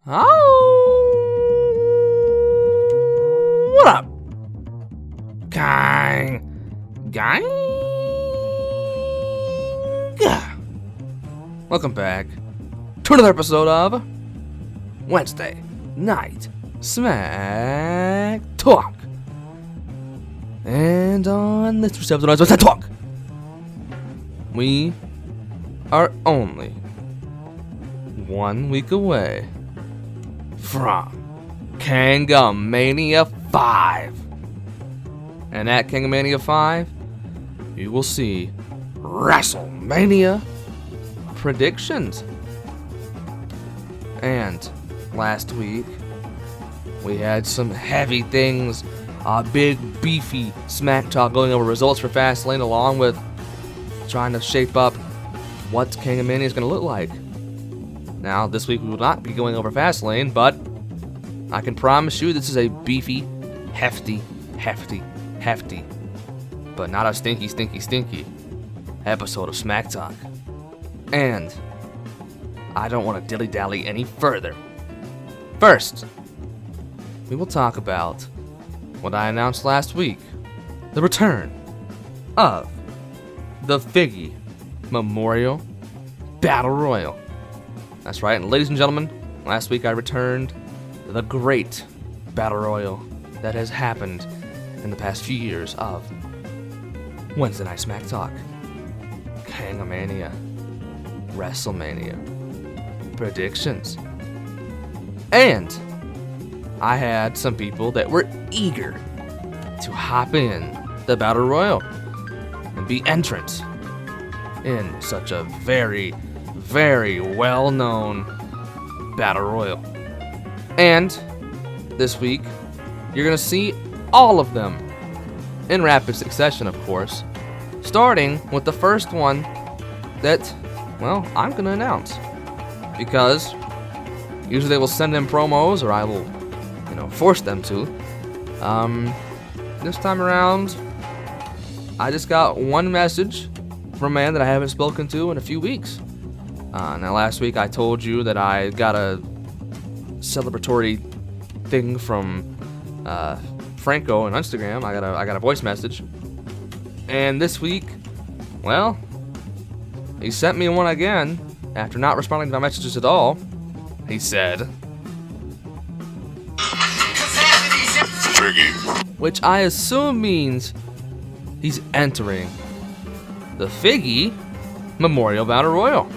Oh, what up, Kang? Welcome back to another episode of Wednesday Night SmackTalk. And on this episode of Wednesday Night SmackTalk, we are only 1 week away from Kangamania 5. And at Kangamania 5, you will see WrestleMania predictions. And last week, we had some heavy things, a big beefy smack talk going over results for Fastlane, along with trying to shape up what Kangamania is going to look like. Now, this week we will not be going over Fastlane, but I can promise you this is a beefy, hefty, but not a stinky episode of Smack Talk. And I don't want to dilly-dally any further. First, we will talk about what I announced last week, the return of the Figgy Memorial Battle Royal. That's right, and ladies and gentlemen, last week I returned the great Battle Royal that has happened in the past few years of Wednesday Night SmackTalk, Kangamania, WrestleMania, predictions. And I had some people that were eager to hop in the Battle Royal and be entrants in such a very, very well-known Battle Royal. And this week, you're going to see all of them in rapid succession, of course, starting with the first one that, well, I'm going to announce. Because usually they will send in promos, or I will, force them to. This time around, I just got one message from a man that I haven't spoken to in a few weeks. Now, last week I told you that I got a celebratory thing from Franco on Instagram. I got a voice message. And this week, well, he sent me one again after not responding to my messages at all. He said, Figgy, which I assume means he's entering the Figgy Memorial Battle Royal.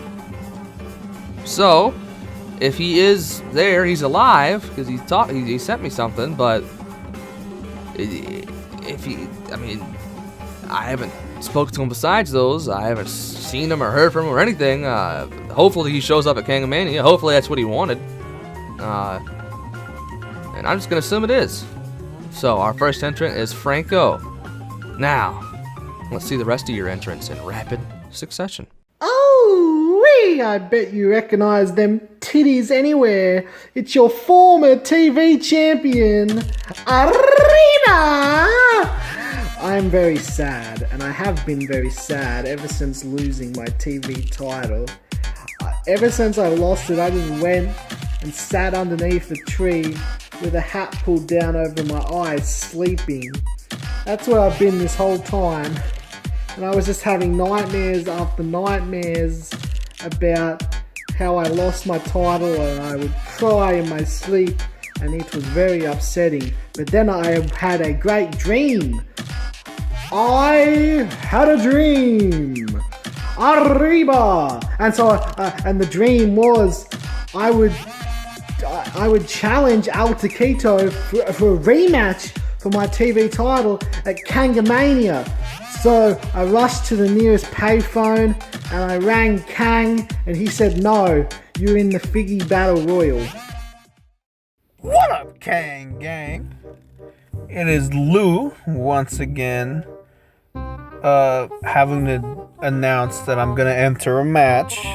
So, if he is there, he's alive, because he sent me something, but I haven't spoken to him besides those. I haven't seen him or heard from him or anything. Hopefully he shows up at Kangamania. Hopefully that's what he wanted. And I'm just going to assume it is. So, our first entrant is Franco. Now, let's see the rest of your entrants in rapid succession. Oh-wee! I bet you recognize them titties anywhere. It's your former TV champion, Arena! I'm very sad, and I have been very sad ever since losing my TV title. Ever since I lost it, I just went and sat underneath a tree with a hat pulled down over my eyes, sleeping. That's where I've been this whole time. And I was just having nightmares after nightmares about how I lost my title, and I would cry in my sleep, and it was very upsetting. But then I had a great dream. I had a dream. Arriba! And so, and the dream was I would challenge Al Taquito for a rematch for my TV title at Kangamania. So I rushed to the nearest payphone and I rang Kang, and he said, "No, you're in the Figgy Battle Royal." What up, Kang gang? It is Lou once again, having to announce that I'm gonna enter a match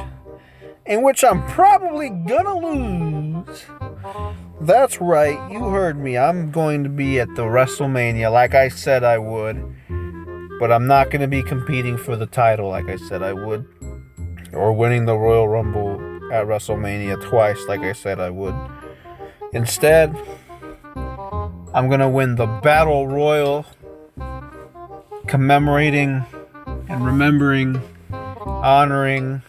in which I'm probably gonna lose. That's right, you heard me. I'm going to be at the WrestleMania like I said I would. But I'm not going to be competing for the title like I said I would. Or winning the Royal Rumble at WrestleMania twice like I said I would. Instead, I'm going to win the Battle Royal, commemorating and remembering, honoring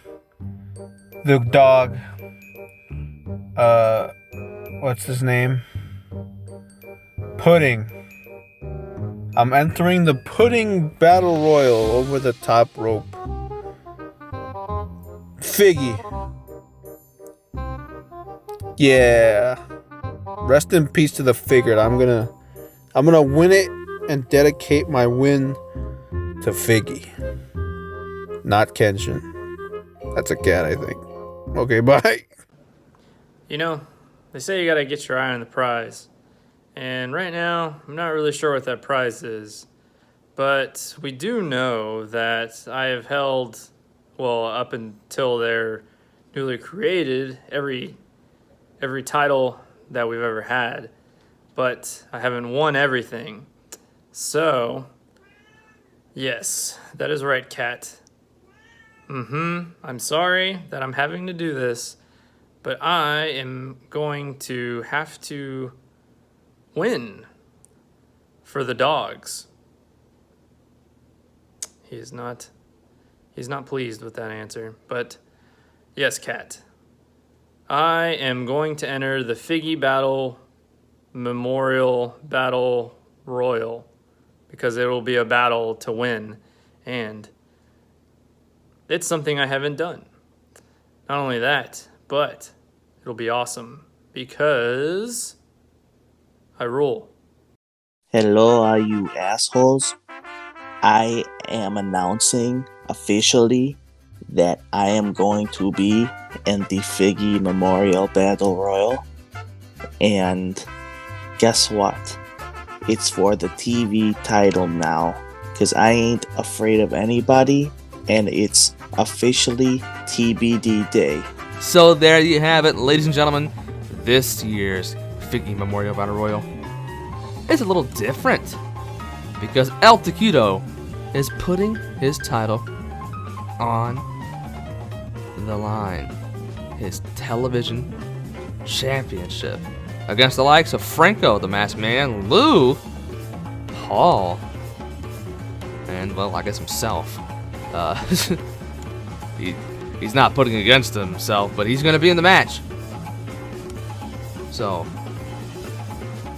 the dog. What's his name? Pudding. I'm entering the Pudding Battle Royal over the top rope. Figgy. Yeah. Rest in peace to the figured. I'm gonna win it and dedicate my win to Figgy. Not Kenshin. That's a cat, I think. Okay, bye. You know, they say you gotta get your eye on the prize. And right now, I'm not really sure what that prize is. But we do know that I have held, well, up until they're newly created, every title that we've ever had. But I haven't won everything. So, yes, that is right, Kat. I'm sorry that I'm having to do this, but I am going to have to win for the dogs. He's not pleased with that answer, but yes, Kat. I am going to enter the Figgy Battle Memorial Battle Royal because it will be a battle to win, and it's something I haven't done. Not only that, but it'll be awesome because I rule. Hello, all you assholes. I am announcing officially that I am going to be in the Figgy Memorial Battle Royal. And guess what? It's for the TV title now. Because I ain't afraid of anybody. And it's officially TBD Day. So there you have it, ladies and gentlemen. This year's Figgy Memorial Battle Royal is a little different because El Taquito is putting his title on the line. His television championship against the likes of Franco, the Masked Man, Lou, Paul, and, well, I guess himself. He's not putting against himself, but he's going to be in the match. So,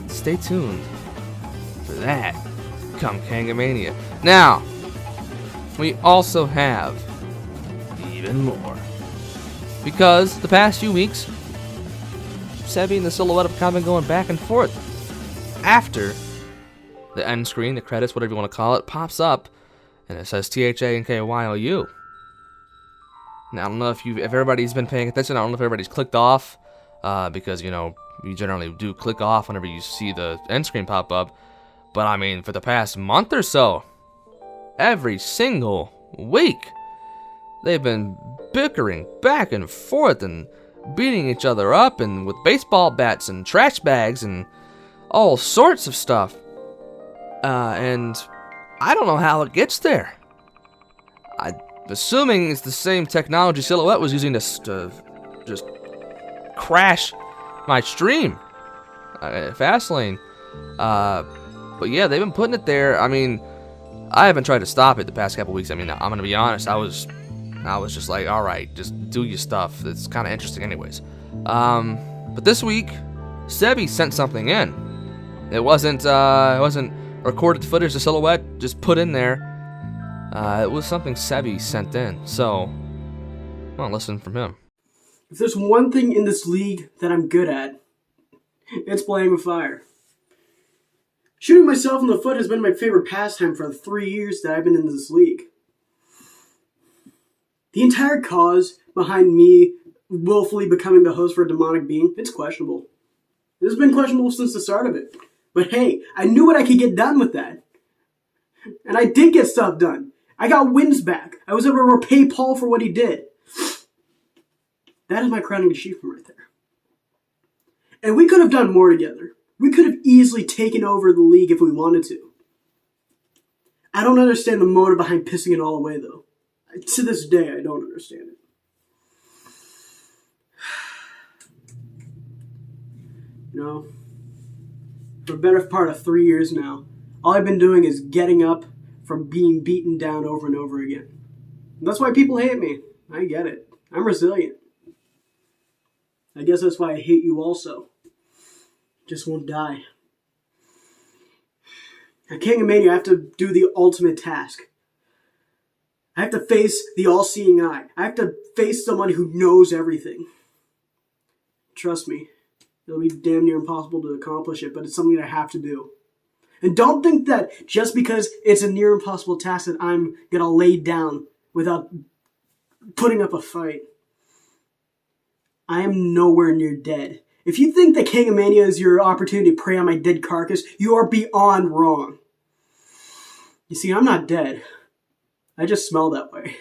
stay tuned for that come Kangamania. Now, we also have even more. Because the past few weeks, Sebby and the Silhouette have kind of been going back and forth. After the end screen, the credits, whatever you want to call it, pops up, and it says THA and KYLU. Now, I don't know if everybody's been paying attention. I don't know if everybody's clicked off, because, you know, you generally do click off whenever you see the end screen pop up. But, I mean, for the past month or so, every single week, they've been bickering back and forth and beating each other up and with baseball bats and trash bags and all sorts of stuff. And I don't know how it gets there. I'm assuming it's the same technology Silhouette was using to just crash my stream. Fastlane. But yeah, they've been putting it there. I mean, I haven't tried to stop it the past couple weeks. I mean, I'm gonna be honest. I was just like, all right, just do your stuff. It's kind of interesting, anyways. But this week, Sebby sent something in. It wasn't recorded footage of Silhouette just put in there. It was something Sebby sent in. So, well, listen from him. If there's one thing in this league that I'm good at, it's playing with fire. Shooting myself in the foot has been my favorite pastime for the 3 years that I've been in this league. The entire cause behind me willfully becoming the host for a demonic being, it's questionable. It's been questionable since the start of it. But hey, I knew what I could get done with that. And I did get stuff done. I got wins back. I was able to repay Paul for what he did. That is my crowning achievement right there. And we could have done more together. We could have easily taken over the league if we wanted to. I don't understand the motive behind pissing it all away, though. To this day, I don't understand it. You know, for the better part of 3 years now, all I've been doing is getting up from being beaten down over and over again. And that's why people hate me. I get it. I'm resilient. I guess that's why I hate you also. Just won't die. At Kangamania, I have to do the ultimate task. I have to face the all-seeing eye. I have to face someone who knows everything. Trust me, it'll be damn near impossible to accomplish it, but it's something that I have to do. And don't think that just because it's a near impossible task that I'm gonna lay down without putting up a fight. I am nowhere near dead. If you think that Kangamania is your opportunity to prey on my dead carcass, you are beyond wrong. You see, I'm not dead. I just smell that way.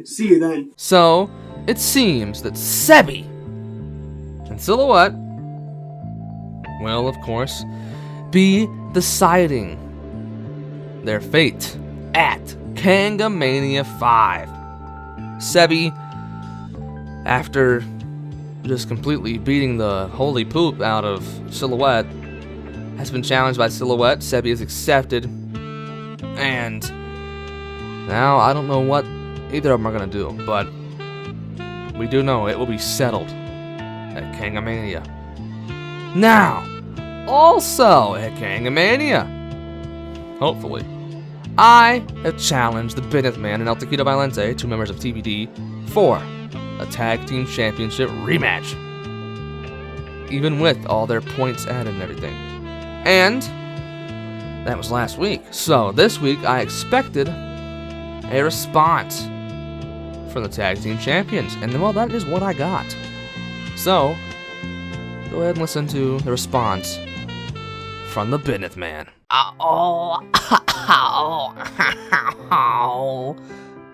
See you then. So, it seems that Sebby and Silhouette will, of course, be deciding their fate at Kangamania 5. Sebby, after just completely beating the holy poop out of Silhouette, has been challenged by Silhouette. Sebby is accepted, and now I don't know what either of them are gonna do, but we do know it will be settled at Kangamania. Now, also at Kangamania, hopefully, I have challenged the Business Man and El Taquito Valente, 2 members of TBD, for a Tag Team Championship rematch, even with all their points added and everything. And that was last week. So this week I expected a response from the Tag Team Champions, and well, that is what I got. So go ahead and listen to the response from the Business Man.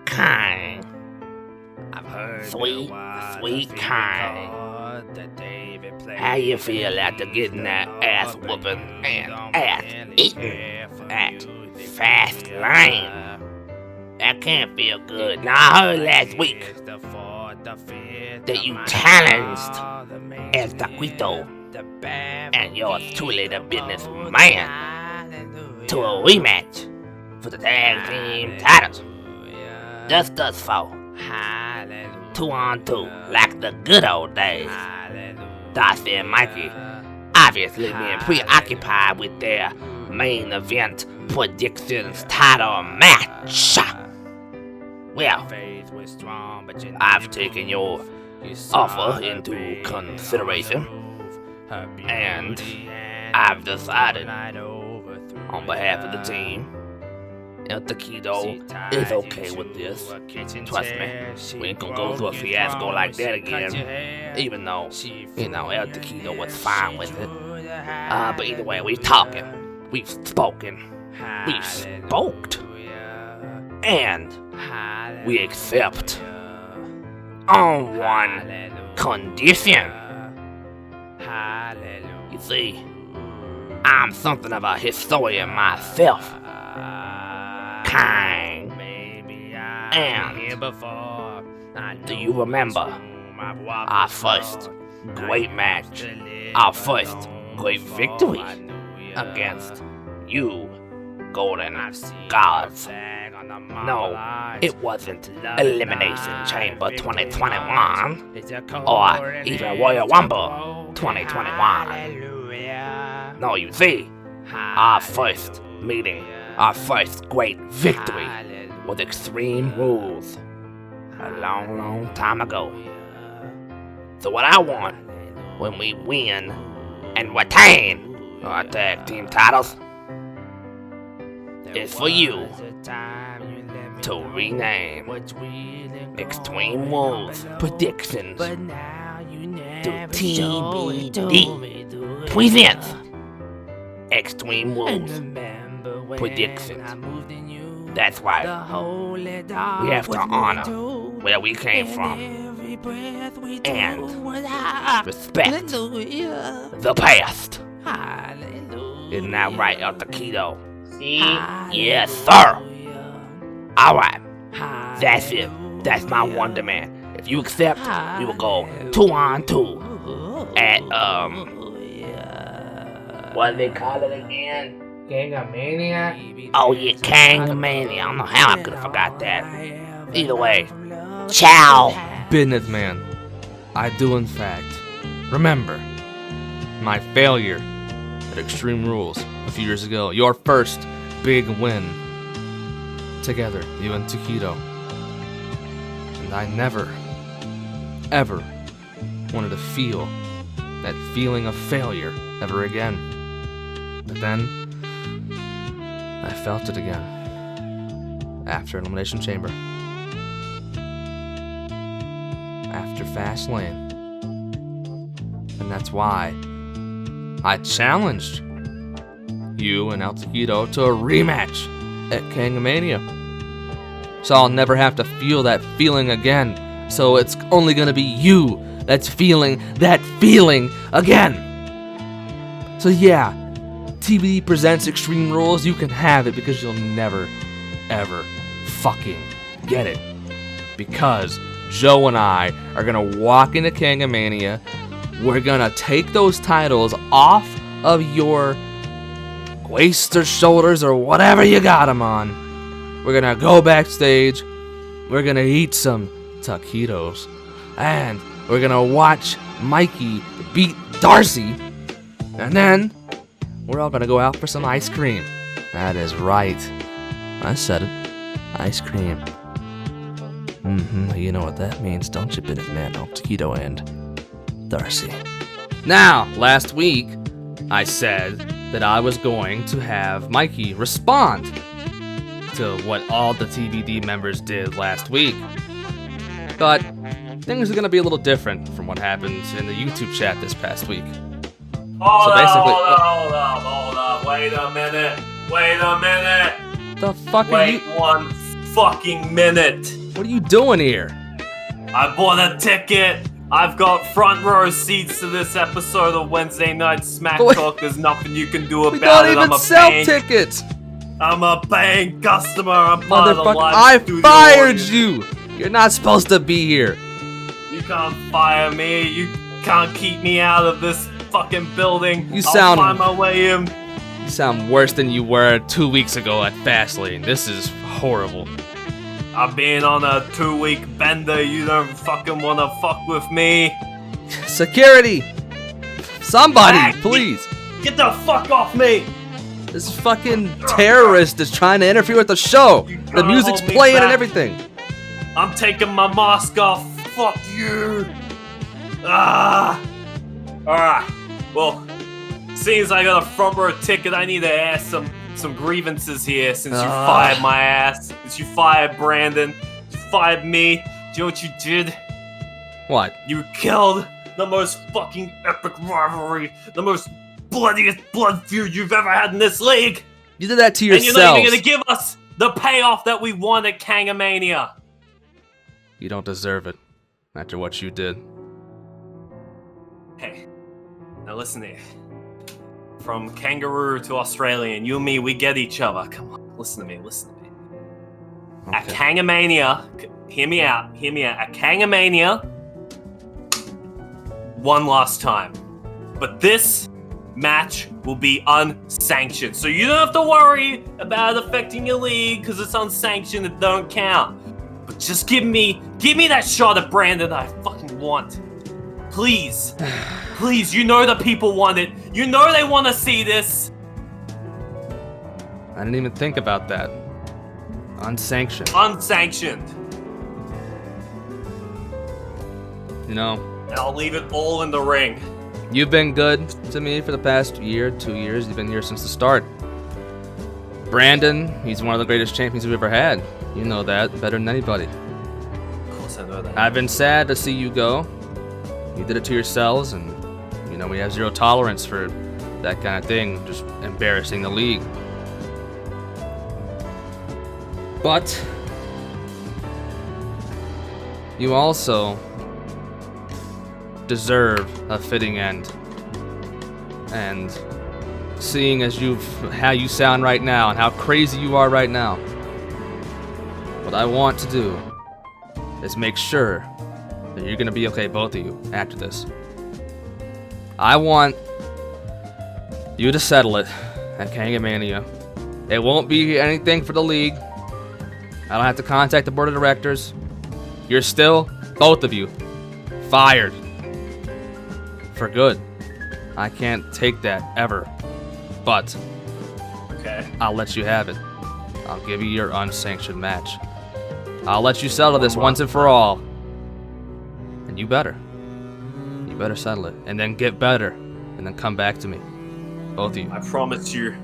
Kang. I've heard sweet Kang. How you feel after getting that ass whooping and ass eating at Fast Lane? That can't feel good. Now I heard last week that you challenged El Taquito and yours truly, the Business Man, to a rematch for the tag team titles. Just us four, 2-on-2, like the good old days. Darcy and Mikey obviously being preoccupied with their main event predictions title match. Well, I've taken your offer into consideration, and I've decided, on behalf of the team, El Taquito is okay with this. Trust me, we ain't gonna go through a fiasco like that again. Even though, El Taquito was fine with it. But either way, we're talking. We've spoken. We've spoked. And we accept on one condition. You see, I'm something of a historian myself. Kang. And do you remember our first great match, our first great victory against you, Golden Gods? No, it wasn't Elimination Chamber 2021 or even Royal Rumble 2021. No, you see, our first meeting, our first great victory was Extreme Rules a long, long time ago. So what I want when we win and retain our tag team titles is for you to rename Extreme Rules Predictions to TBD presents Extreme Rules Predictions. That's right. We have to honor where we came from and respect the past. Isn't that right, El Taquito? Yes, sir. Alright, that's it. That's my one demand. If you accept, we will go 2-on-2 at, what do they call it again? Kangamania? Oh yeah, Kangamania. I don't know how I could have forgot that. Either way, ciao. Businessman, I do in fact remember my failure at Extreme Rules a few years ago. Your first big win together, you and Taquito. And I never, ever wanted to feel that feeling of failure ever again. But then, I felt it again after Elimination Chamber. After Fastlane. And that's why I challenged you and El Taquito to a rematch at Kangamania. So I'll never have to feel that feeling again. So it's only gonna be you that's feeling that feeling again. So yeah, TBD presents Extreme Rules. You can have it because you'll never, ever fucking get it. Because Joe and I are gonna walk into Kangamania. We're gonna take those titles off of your waist or shoulders or whatever you got them on. We're gonna go backstage. We're gonna eat some taquitos. And we're gonna watch Mikey beat Darcy. And then we're all gonna go out for some ice cream. That is right. I said it. Ice cream. You know what that means, don't you, businessman? Oh, Taquito and Darcy. Now, last week, I said that I was going to have Mikey respond to what all the TVD members did last week. But things are going to be a little different from what happened in the YouTube chat this past week. Hold up. Wait a minute. The fuck are you? Wait one fucking minute. What are you doing here? I bought a ticket. I've got front row seats to this episode of Wednesday Night SmackTalk. There's nothing you can do We about don't it. even sell tickets! I'm a paying customer. I'm part of the Motherfucker, live I studio fired audience. you! You're not supposed to be here. You can't fire me. You can't keep me out of this fucking building. You sound- I'll find my way in. You sound worse than you were 2 weeks ago at Fastlane. This is horrible. I've been on a 2-week bender. You don't fucking wanna fuck with me. Security! Somebody, Hey, please! Get the fuck off me! This fucking terrorist is trying to interfere with the show. You The can't music's hold me playing and back. everything. I'm taking my mask off. Fuck you. Ah. Alright. Well, seems I got a front row ticket, I need to ask some grievances here since you fired my ass. Since you fired Brandon. You fired me. Do you know what you did? What? You killed the most fucking epic rivalry. The most bloodiest blood feud you've ever had in this league. You did that to And you're not yourself. even gonna give us the payoff that we won at Kangamania. You don't deserve it after what you did. Hey, now listen here. From kangaroo to Australian, you and me, we get each other. Come on, listen to me. At Okay. Kangamania, hear me out. At Kangamania, one last time. But this match will be unsanctioned. So you don't have to worry about it affecting your league, because it's unsanctioned, it don't count. But just give me that shot at Brandon I fucking want. Please. Please, you know the people want it. You know they want to see this. I didn't even think about that. Unsanctioned. Unsanctioned. You know, And I'll leave it all in the ring. you've been good to me for the past year, 2 years. You've been here since the start. Brandon, he's one of the greatest champions we've ever had. You know that better than anybody. Of course I know that. I've been sad to see you go. You did it to yourselves, and you know we have zero tolerance for that kind of thing, just embarrassing the league. But you also deserve a fitting end. And seeing as how you sound right now and how crazy you are right now, what I want to do is make sure that you're gonna be okay, both of you, after this. I want you to settle it at Kangamania. It won't be anything for the league. I don't have to contact the board of directors. You're still, both of you, fired. For good. I can't take that ever. But Okay. I'll let you have it. I'll give you your unsanctioned match. I'll let you settle this once and for all. And you better. You better settle it. And then get better. And then come back to me. Both of you. I promise you,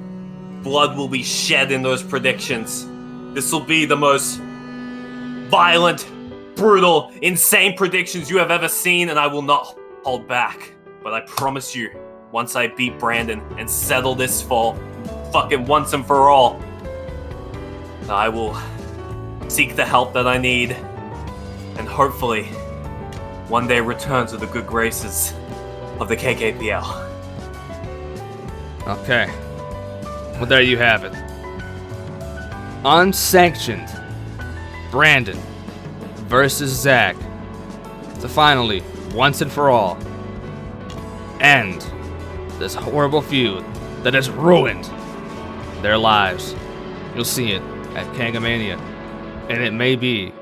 blood will be shed in those predictions. This will be the most violent, brutal, insane predictions you have ever seen, and I will not hold back. But I promise you, once I beat Brandon and settle this fall, fucking once and for all, I will seek the help that I need, and hopefully, one day return to the good graces of the KKPL. Okay. Well, there you have it. Unsanctioned Brandon versus Zach to finally, once and for all, end this horrible feud that has ruined their lives. You'll see it at Kangamania, and it may be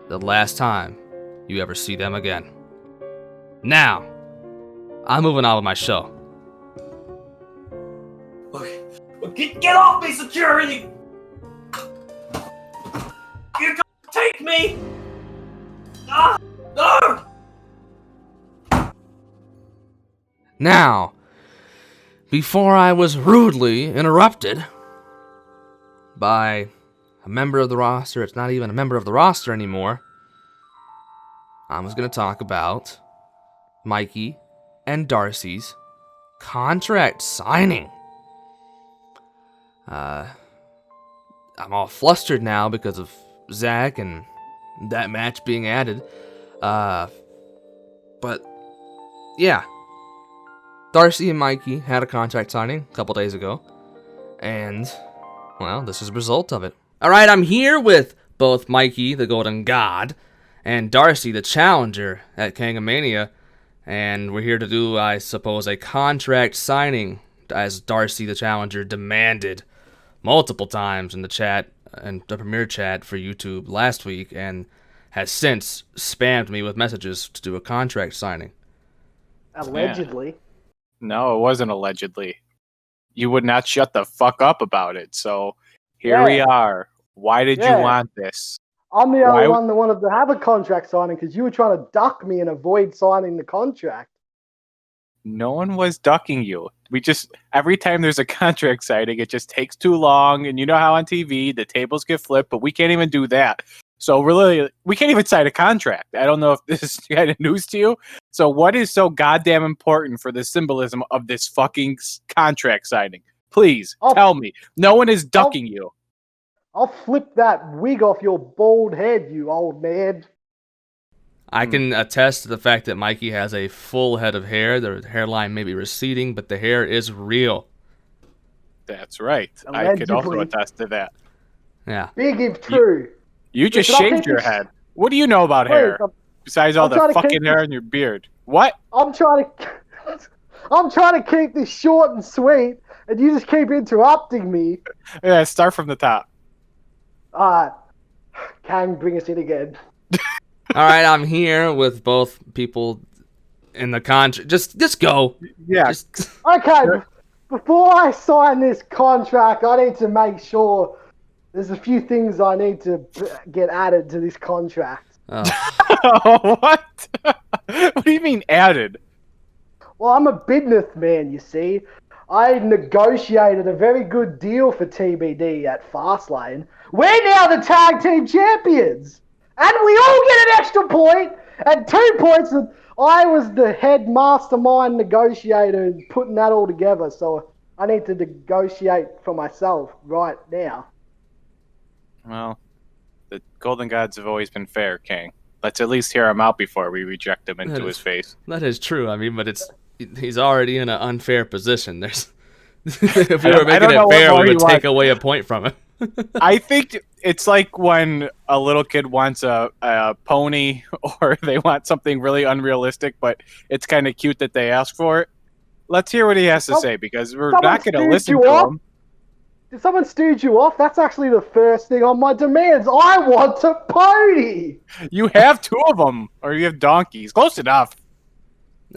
the last time you ever see them again. Now, I'm moving on with my show. Get off me, security! You take me! Ah, no! Now, before I was rudely interrupted by a member of the roster, it's not even a member of the roster anymore, I was going to talk about Mikey and Darcy's contract signing. I'm all flustered now because of Zach and that match being added. But yeah, Darcy and Mikey had a contract signing a couple days ago, and well, this is the result of it. Alright, I'm here with both Mikey, the Golden God, and Darcy, the Challenger at Kangamania, and we're here to do, I suppose, a contract signing, as Darcy, the Challenger, demanded multiple times in the chat, and the premiere chat for YouTube last week, and has since spammed me with messages to do a contract signing. Allegedly. No, it wasn't allegedly. You would not shut the fuck up about it. So here we are. Why did you want this? I'm the only one that wanted to have a contract signing because you were trying to duck me and avoid signing the contract. No one was ducking you. We just, every time there's a contract signing, it just takes too long. And you know how on TV, the tables get flipped, but we can't even do that. So really, we can't even sign a contract. I don't know if this is kind of news to you. So what is so goddamn important for the symbolism of this fucking contract signing? Please, tell me. No one is ducking you. I'll flip that wig off your bald head, you old man. I can attest to the fact that Mikey has a full head of hair. The hairline may be receding, but the hair is real. That's right. Allegedly. I could also attest to that. Yeah. Big if true. You just shaved your head. What do you know about hair? Besides all the fucking hair in your beard. What? I'm trying to keep this short and sweet, and you just keep interrupting me. Yeah, start from the top. Kang, bring us in again. All right, I'm here with both people in the contract. Just go. Yeah. Okay, before I sign this contract, I need to make sure there's a few things I need to get added to this contract. Oh. What? What do you mean added? Well, I'm a business man, you see. I negotiated a very good deal for TBD at Fastlane. We're now the tag team champions! And we all get an extra point, and 2 points that I was the head mastermind negotiator putting that all together, so I need to negotiate for myself right now. Well, the Golden Gods have always been fair, Kang. Let's at least hear him out before we reject him into his face. That is true. I mean, but he's already in an unfair position. There's if we were making it fair, we would take away a point from him. I think it's like when a little kid wants a pony, or they want something really unrealistic, but it's kind of cute that they ask for it. let's hear what he has to say, because we're someone not going to stooge listen you to off? him. Did someone stooge you off? That's actually the first thing on my demands. I want a pony. You have 2 of them, or you have donkeys. Close enough.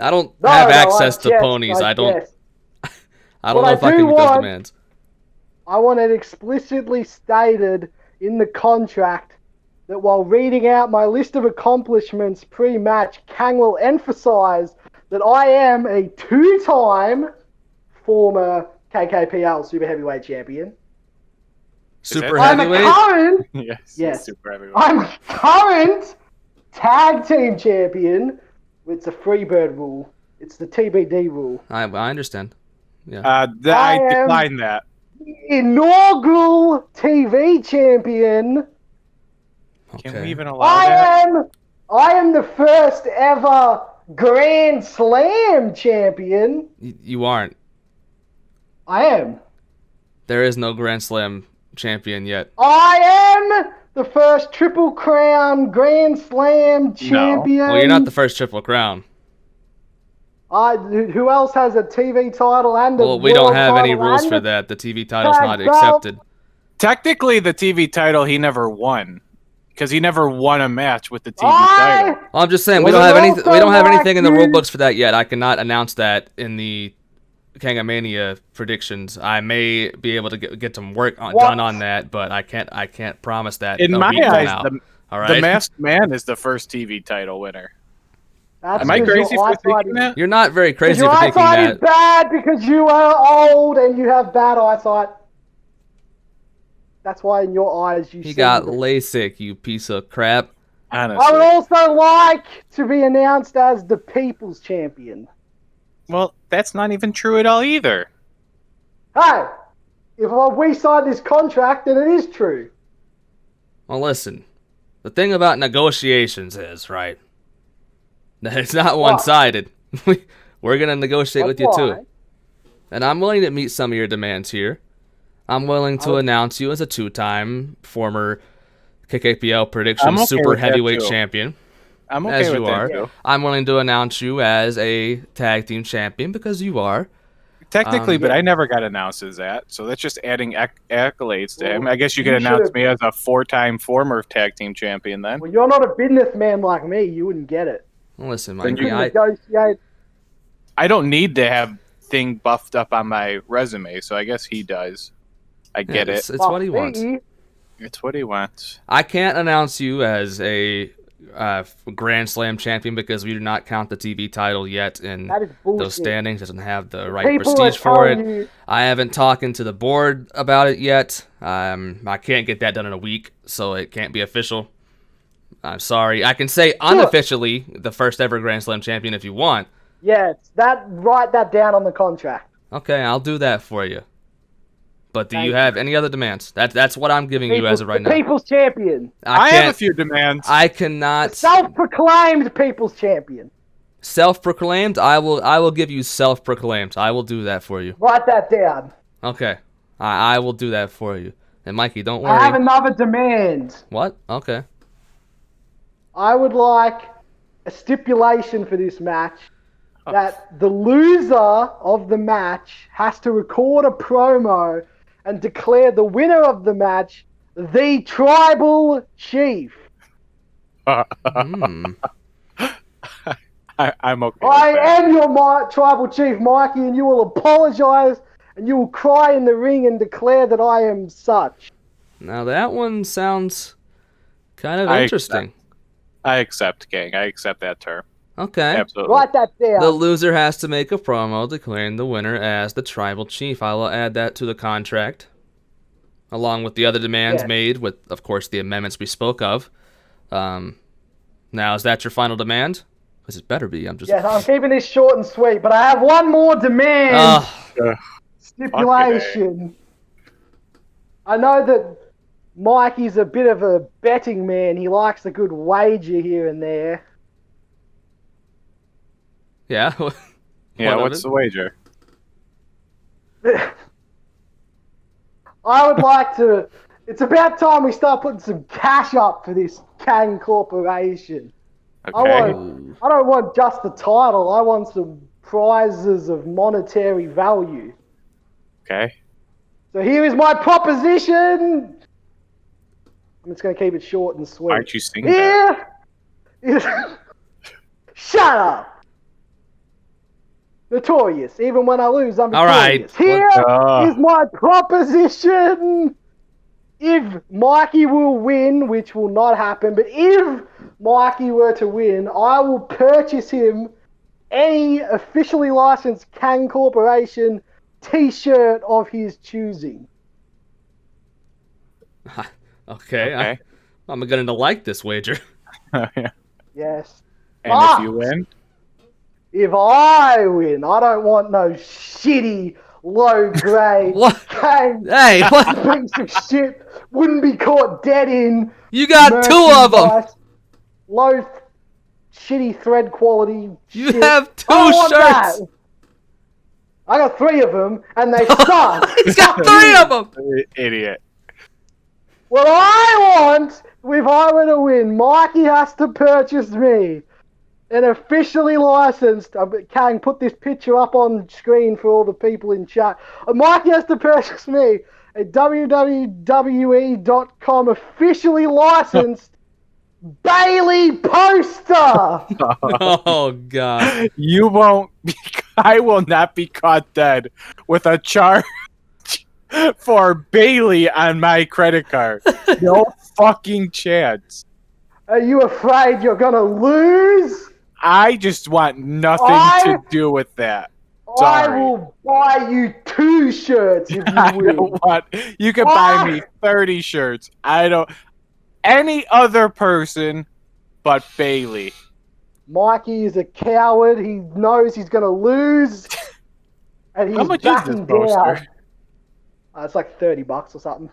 I don't No, have no, access I to guess, ponies. I don't guess. know What if I I do can meet those want- demands. I want it explicitly stated in the contract that while reading out my list of accomplishments pre-match, Kang will emphasize that I am a 2-time former KKPL Super Heavyweight Champion. Super I'm a heavyweight? current, Yes. Super heavyweight. I'm current tag team champion. It's a Freebird rule. It's the TBD rule. I understand. Yeah. I I am- decline that. Inaugural TV champion. Can Okay. we even allow that? I am the first ever Grand Slam champion. You aren't. I am. There is no Grand Slam champion yet. I am the first Triple Crown Grand Slam champion. Well, you're not the first Triple Crown. Who else has a TV title and a Well, we don't world have any title rules and for a that. The TV title's not tag belt? accepted. Technically, the TV title he never won, because he never won a match with the TV I title. Well, I'm just saying we Well, don't have it anything. We also don't have like anything in the you- rule books for that yet. I cannot announce that in the Kangamania predictions. I may be able to get some work done on that, but I can't promise that. In a my week from eyes, now. All the right. Masked Man is the first TV title winner. That's Am I 'cause crazy your for eyesight thinking is- that? You're not very crazy Your for thinking eyesight is that. bad because you are old and you have bad eyesight. That's why in your eyes you He see got them. LASIK, you piece of crap. I would Honestly. also like to be announced as the People's Champion. Well, that's not even true at all either. Hey, if we sign this contract, then it is true. Well, listen. The thing about negotiations is, right, that it's not one-sided. We're going to negotiate with you, Why? too. And I'm willing to meet some of your demands here. I'm willing to announce you as a 2-time former KKPL Predictions I'm okay Super with that, Heavyweight too. Champion, I'm okay as with you that, are. too. I'm willing to announce you as a Tag Team Champion because you are. Technically, but yeah. I never got announced as that, so that's just adding accolades to him. Well, I guess you you could announce should've- me as a 4-time former tag team champion then. Well, you're not a businessman like me. You wouldn't get it. Well, listen, Then Mikey, You I, negotiate. I don't need to have thing buffed up on my resume, so I guess he does. I get it's, it. it's what he wants. Me. It's what he wants. I can't announce you as a Grand Slam champion because we do not count the TV title yet in That is bullshit. those standings. Doesn't have the right People are prestige for telling it. you- I haven't talked to the board about it yet. I can't get that done in a week, so it can't be official. I'm sorry. I can say unofficially the first ever Grand Slam champion if you want. Yes, write that down on the contract. Okay, I'll do that for you. But do Thank you have any other demands? That's what I'm giving you as of right the now. People's Champion. I can't- have a few demands. I cannot. Self-proclaimed People's Champion. Self-proclaimed. I will give you self-proclaimed. I will do that for you. Write that down. Okay, I will do that for you. And Mikey, don't I have worry. another demand. What? Okay. I would like a stipulation for this match that the loser of the match has to record a promo and declare the winner of the match the Tribal Chief. Hmm. I'm okay. I with that. am your Tribal Chief, Mikey, and you will apologize and you will cry in the ring and declare that I am such. Now that one sounds kind of I interesting. I accept, Kang. I accept that term. Okay. Absolutely. Write that down. The loser has to make a promo declaring the winner as the Tribal Chief. I will add that to the contract, along with the other demands Yeah. made with, of course, the amendments we spoke of. Now, is that your final demand? Because it better be. I'm just... Yes, I'm keeping this short and sweet, but I have one more demand. Ugh. Stipulation. I know that Mikey's a bit of a betting man. He likes a good wager here and there. Yeah? Yeah, What of what's it? the wager? I would like to... It's about time we start putting some cash up for this Kang Corporation. Okay. I don't want just the title. I want some prizes of monetary value. Okay. So here is my proposition. I'm just going to keep it short and sweet. Why aren't you singing that? Here is... Shut up! Notorious. Even when I lose, I'm All right. notorious. Here is my proposition. If Mikey will win, which will not happen, but if Mikey were to win, I will purchase him any officially licensed Kang Corporation t-shirt of his choosing. Okay. I'm going to like this wager. Yeah. Yes. And if you win? If I win, I don't want no shitty, low-grade Kang piece of shit. Wouldn't be caught dead in. You got 2 of them. Low, shitty thread quality. You shit. have 2 I want shirts. that. I got 3 of them, and they suck. He's got 3 of them. Idiot. What I want, if I were to win, Mikey has to purchase me an officially licensed. Kang, put this picture up on screen for all the people in chat. Mikey has to purchase me a WWE.com officially licensed Bailey poster. Oh God! You won't. I will not be caught dead with a charge for Bailey on my credit card. No fucking chance. Are you afraid you're gonna lose? I just want nothing to do with that. I Sorry. will buy you 2 shirts if you win. Don't want. You can buy me 30 shirts. I don't. Any other person but Bailey. Mikey is a coward. He knows he's gonna lose, and he's How much is this backing poster? down. It's like $30 or something.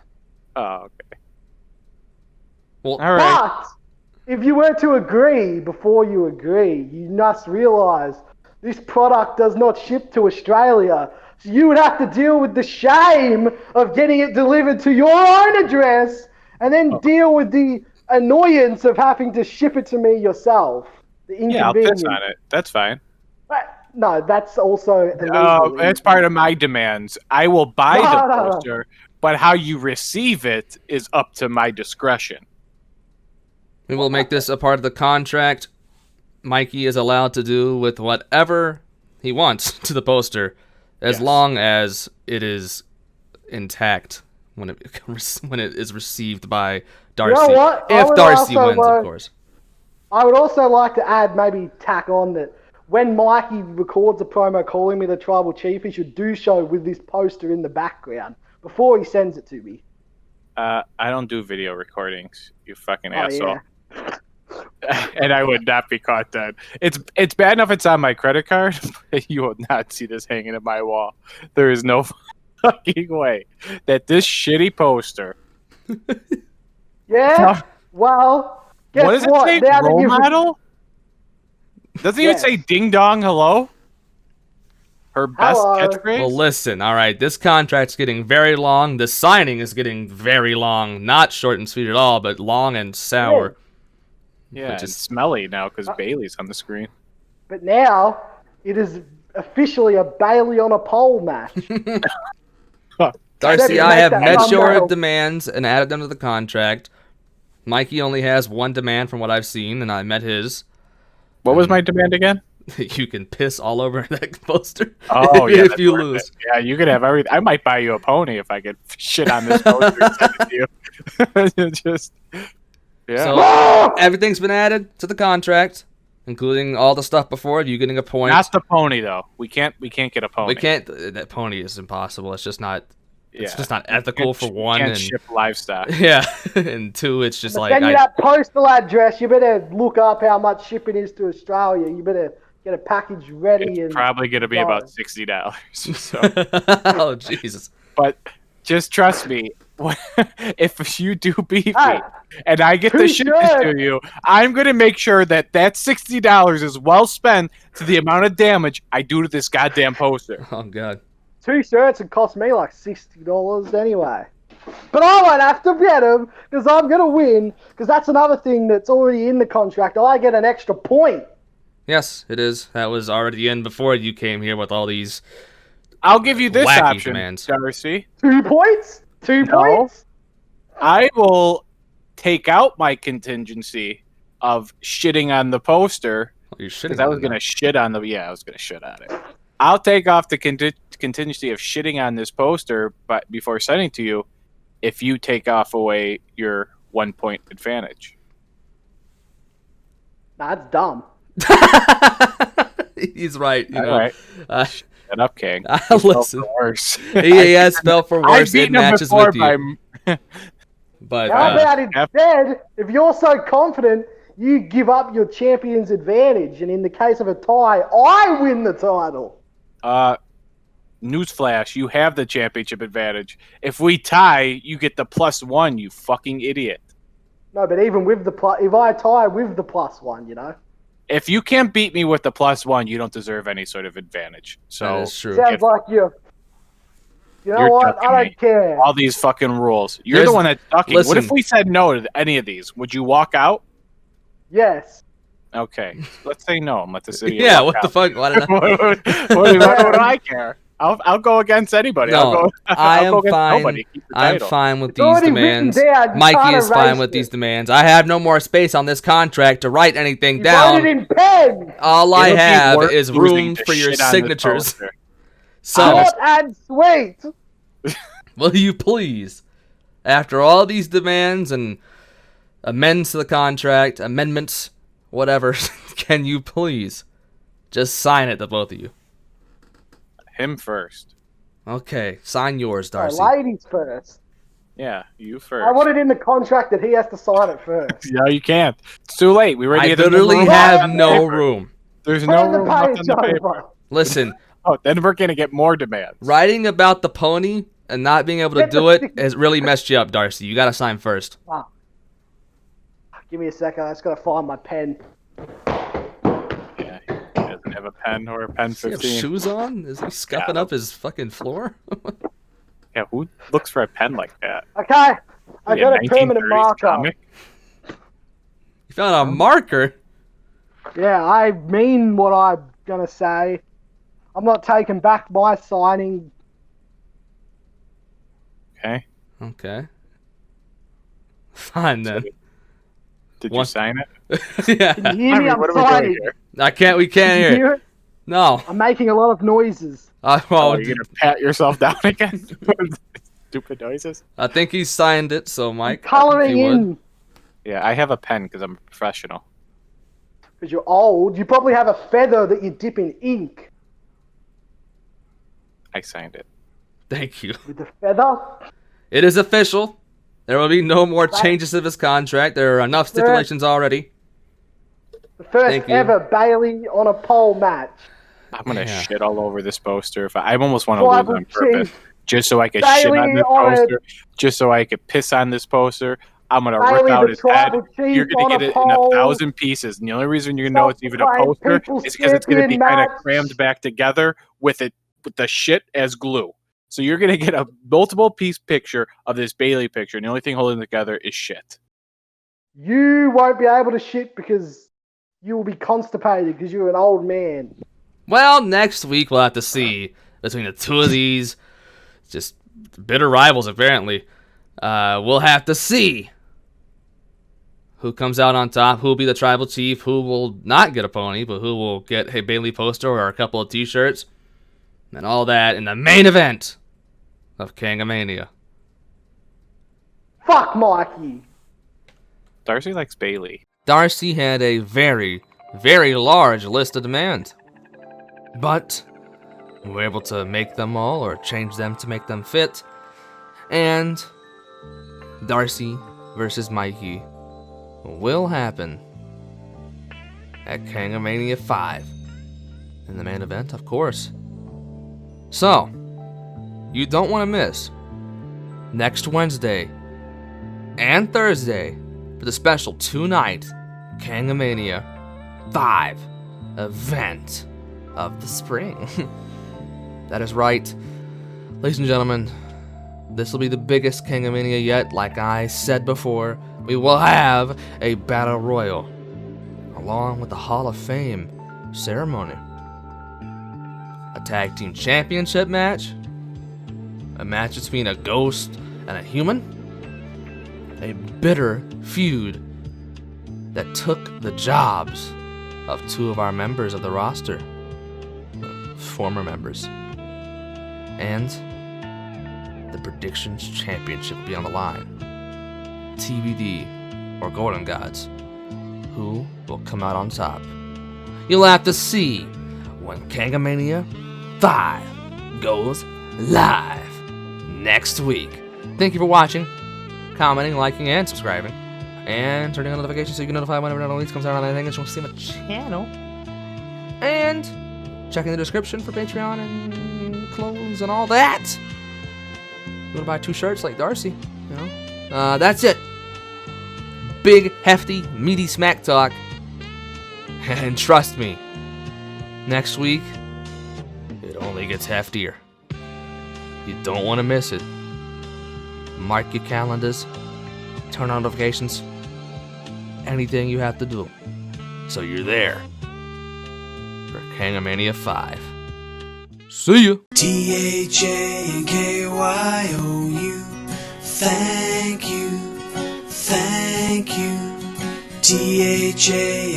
Oh, okay. Well, all right. But if you were to agree, before you agree, you must realise this product does not ship to Australia. So you would have to deal with the shame of getting it delivered to your own address and then deal with the annoyance of having to ship it to me yourself. The Yeah, I'll piss inconvenience. on it. That's fine. No, that's also illegal. That's part of my demands. I will buy No, the no, no. poster, but how you receive it is up to my discretion. we will make this a part of the contract. Mikey is allowed to do with whatever he wants to the poster, as long as it is intact when it is received by Darcy. You know what? I If would Darcy also, wins, of course. I would also like to add, maybe tack on that when Mikey records a promo calling me the Tribal Chief, he should do so with this poster in the background before he sends it to me. I don't do video recordings, you fucking Oh, asshole. yeah. And I would not be caught dead. It's bad enough it's on my credit card, but you will not see this hanging in my wall. There is no fucking way that this shitty poster. Yeah? Well, guess What does it what? say? Now that Role you've- model? Doesn't it even say ding dong hello? Her best Hello. catchphrase? Well, listen, all right, this contract's getting very long. The signing is getting very long. Not short and sweet at all, but long and sour. Yeah, Which it's is- smelly now because Bailey's on the screen. But now, it is officially a Bailey on a pole match. Darcy, Sebby, I make have that met your thumbnail. demands and added them to the contract. Mikey only has one demand from what I've seen, and I met his. What was my demand again? You can piss all over that poster Oh, yeah. if that's you worth lose. it. Yeah, you could have everything. I might buy you a pony if I could shit on this poster and send it to you. Just, yeah. So everything's been added to the contract, including all the stuff before you getting a point. Not the pony though. We can't get a pony. We can't. That pony is impossible. It's just not. It's Yeah. just not ethical for one. Can't And ship livestock. yeah, and two, it's just But like send you that postal address. You better look up how much shipping is to Australia. You better get a package ready. It's and probably gonna be go. about $60. So, oh Jesus! but just trust me. If you do beat Hey, me and I get to ship this to you, I'm gonna make sure that $60 is well spent to the amount of damage I do to this goddamn poster. Oh God! 2 shirts would cost me like $60 anyway. But I won't have to get them because I'm going to win, because that's another thing that's already in the contract. I get an extra point Yes, it is. That was already in before you came here with all these I'll give you this wacky option, demands. Darcy. 2 points? 2 No. points? I will take out my contingency of shitting on the poster You're shitting because I was on gonna that. shit on the I was gonna shit on it. I'll take off the contingency of shitting on this poster, but before sending to you, if you take off away your 1 point advantage. That's dumb. He's right. You All know. right. Shut up, King. Listen. Worse. He has spelled for worse I've in beaten him matches before with you. But How about yep. instead, if you're so confident, you give up your champion's advantage, and in the case of a tie, I win the title. Newsflash, you have the championship advantage. If we tie, you get the +1, you fucking idiot. No, but even with the plus, if I tie with the +1, you know. If you can't beat me with the +1, you don't deserve any sort of advantage. So that is true. Sounds like you. You know You're what? ducking I don't me. care. All these fucking rules. You're There's- the one that's ducking. What if listen. we said no to any of these? Would you walk out? Yes. Okay. Let's say no and let the city Yeah, walk what the out. fuck? Why did I... what do I care? I'll go against anybody. No, I'll go I am against fine. nobody. Keep the I'm title. fine with It's these already written demands. down, you Mikey can't is fine erase with it. these demands. I have no more space on this contract to write anything You down. voted in pen. All I It'll be have worth is losing room to for your shit on this signatures. poster. So, Short and sweet. will you please, after all these demands and amends to the contract, amendments, whatever, can you please just sign it, the both of you? Him first. Okay, sign yours, Darcy. Ladies first. Yeah, you first. I want it in the contract that he has to sign it first. No, you can't. It's too late. We already I had the literally room have on the no paper. room. There's no Turn the room left page on the paper. over. Listen, Oh, then we're gonna get more demands. writing about the pony and not being able to Get do the it stick- has really messed you up, Darcy. You gotta sign first. Give me a second. I just gotta find my pen. Yeah, he doesn't have a pen or a pen Does he have 15. shoes on? Is he scuffing up his fucking floor? Yeah, who looks for a pen like that? Okay. I Like got a 1930s permanent marker. comic? You found a marker? Yeah, I mean what I'm gonna say. I'm not taking back my signing. Okay. Okay. Fine then. Did What? you sign it? Yeah. Can you hear me? I'm what are we signing. doing here? We can't Can you hear. hear it. it? No. I'm making a lot of noises. Oh, Well, you're gonna pat yourself down again? Stupid noises. I think he signed it, so Mike. Coloring if you would. in. Yeah, I have a pen because I'm a professional. Because you're old. You probably have a feather that you dip in ink. I signed it. Thank you. With the feather. It is official. There will be no more changes to this contract. There are enough stipulations already. The first Thank you. ever Bailey on a pole match. I'm gonna Yeah. shit all over this poster. If I almost want to lose Tribal on purpose, Chief. just so I could Bailey shit on this on a- poster, just so I could piss on this poster. I'm gonna Bailey, rip out the his head. Tribal Chief You're gonna on get a it in pole. 1,000 pieces, and the only reason you know it's even a Self-proclaimed poster People's is because it's gonna be Champion kind of match. crammed back together with the shit as glue. So you're gonna get a multiple piece picture of this Bailey picture, and the only thing holding it together is shit. You won't be able to shit because you will be constipated because you're an old man. Well, next week we'll have to see between the two of these just bitter rivals, apparently. We'll have to see who comes out on top, who will be the tribal chief, who will not get a pony, but who will get a Bailey poster or a couple of t-shirts, and all that in the main event of Kangamania. Fuck Mikey. Darcy likes Bailey. Darcy had a very, very large list of demands, but we were able to make them all or change them to make them fit, and Darcy versus Mikey will happen at Kangamania 5 in the main event, of course. So, you don't want to miss next Wednesday and Thursday for the special two-night Kangamania 5 event of the spring. That is right. Ladies and gentlemen, this will be the biggest Kangamania yet. Like I said before, we will have a Battle Royal along with the Hall of Fame ceremony. A tag team championship match. A match between a ghost and a human. A bitter feud that took the jobs of two of our members of the roster. Former members. And the Predictions Championship will be on the line. TBD or Golden Gods. Who will come out on top? You'll have to see when Kangamania 5 goes live next week. Thank you for watching, commenting, liking, and subscribing. And turning on notifications so you can notify whenever an release comes out on anything that you want to see on my channel. And check in the description for Patreon and clothes and all that. You want to buy 2 shirts like Darcy, you know? That's it. Big, hefty, meaty smack talk. And trust me, next week, it only gets heftier. You don't want to miss it. Mark your calendars, turn on notifications, anything you have to do, so you're there for Kangamania 5. See ya! THANKYOU, thank you, thank you. THANKYOU.